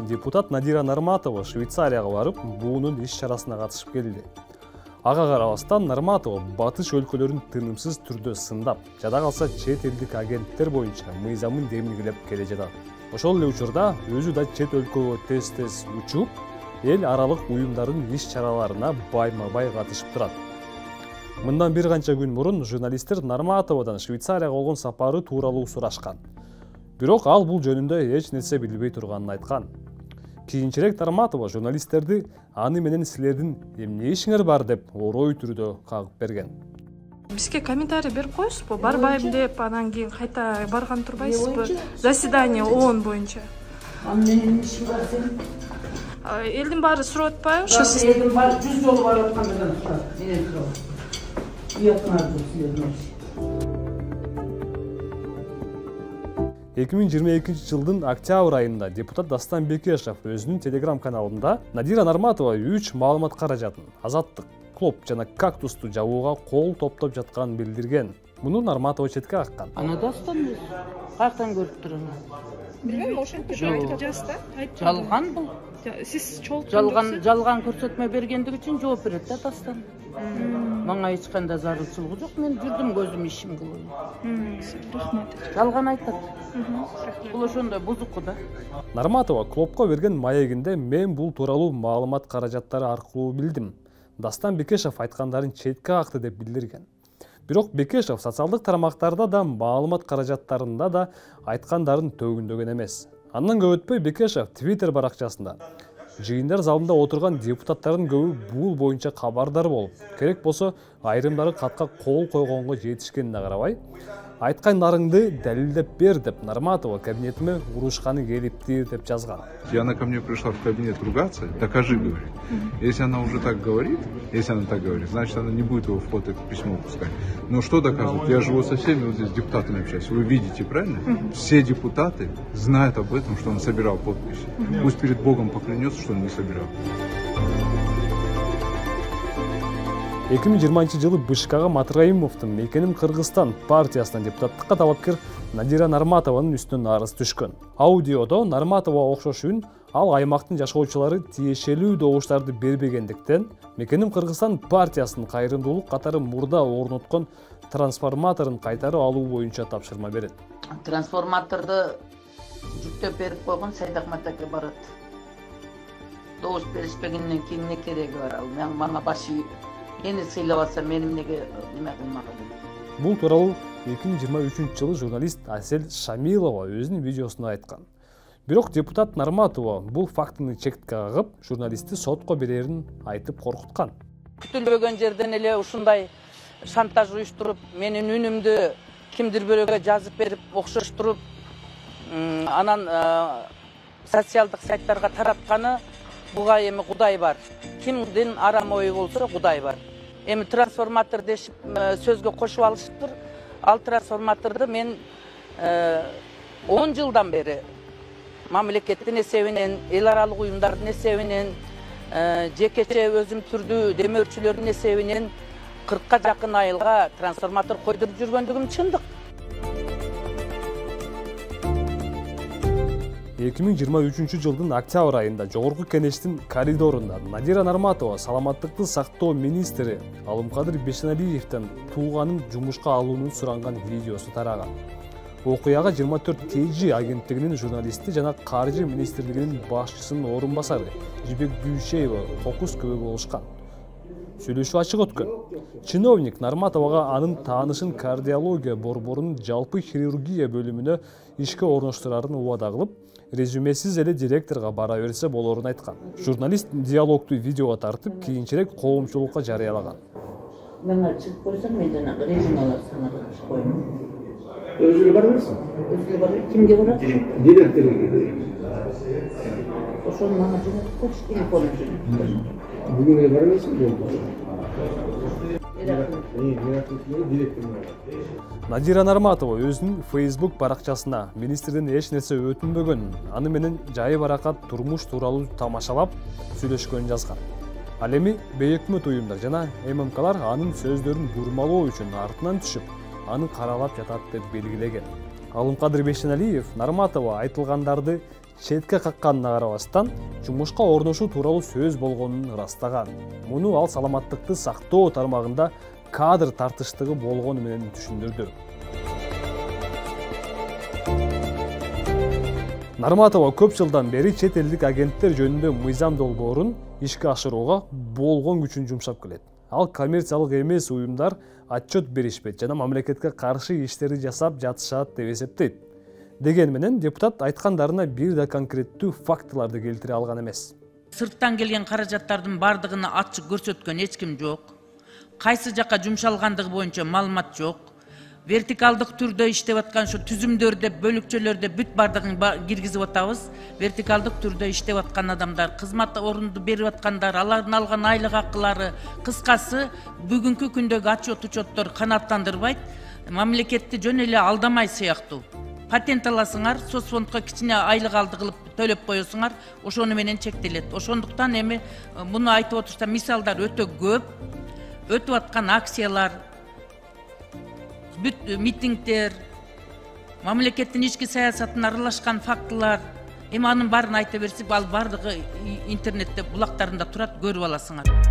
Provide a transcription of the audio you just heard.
Депутат Надира Нарматова Швейцарияга барып, буунун иш чарасына катышып келди. Ага карабастан Нарматова батыш өлкөлөрүн тынымсыз түрдө сындап, жада калса чет элдик агенттер боюнча мыйзамын демилгелеп келе жатат. Ошол эле учурда өзү да чет өлкөгө тез-тез учуп, эл аралык уюмдардын иш чараларына байма-бай катышып турат. Мындан бир канча күн мурун журналисттер Нарматовадан Швейцарияга болгон сапары тууралуу сурашкан. Бирок ал бул жөнүндө эч нерсе билбей турганын айткан. Кийинчерээк Нарматова журналисттерди аны менен силердин эмне ишиңер бар деп орой түрдө кагып берген. Бизге комментарий берип коесузбу? Барбайм деп, анан кийин кайта барган турбайсызбы? Заседание ООН боюнча. Анын иши бар сенин. Элдин баары сурап атпайбы? Ошо сиз элдин баары 100 жолу барып аткандан турат. Менен турат. Уятмарды силердин. 2022 жылдын октябрь айында депутат Дастан Бекешев өзүнүн телеграм каналында Надира Нарматова 3 маалымат каражатын Азаттык, Клоп жана Кактусту жабууга кол топтоп жатканын билдирген. Муну Нарматова четке каккан. Ана Дастан каяктан көрүп турам? билбейм, ошентип айтып жазды. Жалган бул. Сиз чолтундук. Жалган көрсөтмө бергендиги үчүн жооп берет да Дастан. Мага эч кандай зарылчылыгы жок, мен жүрдүм көзүм ишим кылып. Рахмат. Жалган айтат. Бул ошондой бузуку да. Нарматова Клопко берген маегинде мен бул тууралуу маалымат каражаттары аркылуу билдим. Дастан Бекешев айткандарын четке какты деп билдирген. Бирок Бекешев социалдык тармактарда да маалымат каражаттарында да айткандарын төгүндөгөн эмес. Андан көп өтпөй Бекешев Twitter баракчасында жыйындар залында отурган депутаттардын көбү бул боюнча кабардар болуп, керек болсо айрымдары катка кол койгонго жетишкенине карабай, айткандарыңды далилдеп бер деп Нарматова кабинетиме урушканы келипти деп жазган. И она ко мне пришла в кабинет ругаться, докажи, говорит. Если она уже так говорит, значит она не будет его в ход это письмо пускать. Но что доказывает? Я живу со всеми вот здесь депутатами общаюсь. Вы видите, правильно? Все депутаты знают об этом, что он собирал подписи. Пусть перед Богом поклянется, что он не собирал. 2020 жылы Бышкага Матраимовдун Мекеним Кыргызстан партиясынан депутаттыкка талапкер Надира Нарматованын үстүнөн арыз түшкөн. Аудиодо Нарматова окшош үн ал аймактын жашоочулары тиешелүү добуштарды бербегендиктен Мекеним Кыргызстан партиясынын кайрымдуулук катары мурда орноткон трансформаторун кайтарып алуу боюнча тапшырма берет. Трансформаторду жүктөп берип койгон Сайдахмат аке барат. Добуш беришпегенден кийин эмне кереги бар? Ал мага башы ени сыйлап атса менин эмнеге неме кылмаган. Бул тууралуу 2023 жылы журналист Асель Шамилова өзүнүн видеосунда айткан. Бирок депутат Нарматова бул фактыны чекке кагып, журналистти сотко берерин айтып коркуткан. Күтүлбөгөн жерден эле ушундай шантаж уюштуруп, менин үнүмдү кимдир бирөөгө жазып берип, окшоштуруп, анан социалдык сайттарга таратканы буга эми Кудай бар. Кимдин арам ою болсо Кудай бар. Эми трансформатор дешип сөзгө кошуп алышыптыр. Ал трансформаторду мен 10 жылдан бери мамлекеттин эсебинен, эл аралык уюмдардын эсебинен, жекече өзүм түрдүү демөөрчүлөрдүн эсебинен 40ка жакын айылга трансформатор койдуруп жүргөндүгүм чындык. 2023 жылдын октябрь айында Жогорку Кенештин коридорунда Надира Нарматова саламаттыкты сактоо министри Алымкадыр Бешеналиевден тууганын жумушка алуунун суранган видеосу тараган. Окуяга 24 TG агенттигинин журналисти жана Каржы министрлигинин башчысынын орун басары Жибек Бүйшеева кокус көбө болушкан. Сүйлөшүү ачык өткөн. Чиновник Нарматовага анын таанышын кардиология борборунун жалпы хирургия бөлүмүнө ишке орноштурарын убада кылып, резюмесиз эле директорго бара берсе болорун айткан. Журналист диалогду видеого тартып, кийинчерээк коомчулукка жарыялаган. Мен чыгып койсом, менден резюмалар саналып коймун. Өзүгө барбайсың? Өзүгө барбайм. Кимге барат? Директорго. Ошону мага жөнөтүп коюш телефонун. Бүгүнгө барбайсың болду. Надира Нарматова өзүнүн Facebook баракчасына министрден эч нерсе өтүнбөгөнүн, аны менен жайы баракат турмуш тууралуу тамашалап сүйлөшкөнүн жазган. Ал эми бейөкмөт уюмдар жана ММКлар анын сөздөрүн бурмалоо үчүн артынан түшүп, аны каралап жатат деп белгилеген. Алымкадыр Бешеналиев Нарматова айтылгандарды четке какканына карабастан жумушка орношуу тууралуу сөз болгонун ырастаган. Муну ал саламаттыкты сактоо тармагында кадр тартыштыгы болгону менен түшүндүрдү. Нарматова көп жылдан бери чет элдик агенттер жөнүндө мыйзам долбоорун ишке ашырууга болгон күчүн жумшап келет. Ал коммерциялык эмес уюмдар отчет беришпейт жана мамлекетке каршы иштерди жасап жатышат деп эсептейт. Деген менен депутат айткандарына бир да конкреттүү фактыларды келтире алган эмес. Сырттан келген каражаттардын бардыгын ачык көрсөткөн эч ким жок. Кайсы жакка жумшалгандыгы боюнча маалымат жок. Вертикалдык түрдө иштеп аткан ошо түзүмдөрдө, бөлүкчөлөрдө бүт бардыгын киргизип атабыз. Вертикалдык түрдө иштеп аткан адамдар, кызмат орунду берип аткандар, алардын алган айлык акылары, кыскасы бүгүнкү күндөгү отчет учеттор канааттандырбайт. Мамлекетти жөн эле алдамай сыяктуу. Патент аласыңар, соцфондко кичине айлык алды кылып төлөп коесуңар, ошону менен чектелет. Ошондуктан эми муну айтып отурсам мисалдар өтө көп. Өтүп аткан акциялар, бүт митингдер, мамлекеттин ички саясатына аралашкан фактылар, эми анын баарын айта берсек, ал бардыгы интернетте булактарында турат, көрүп аласыңар.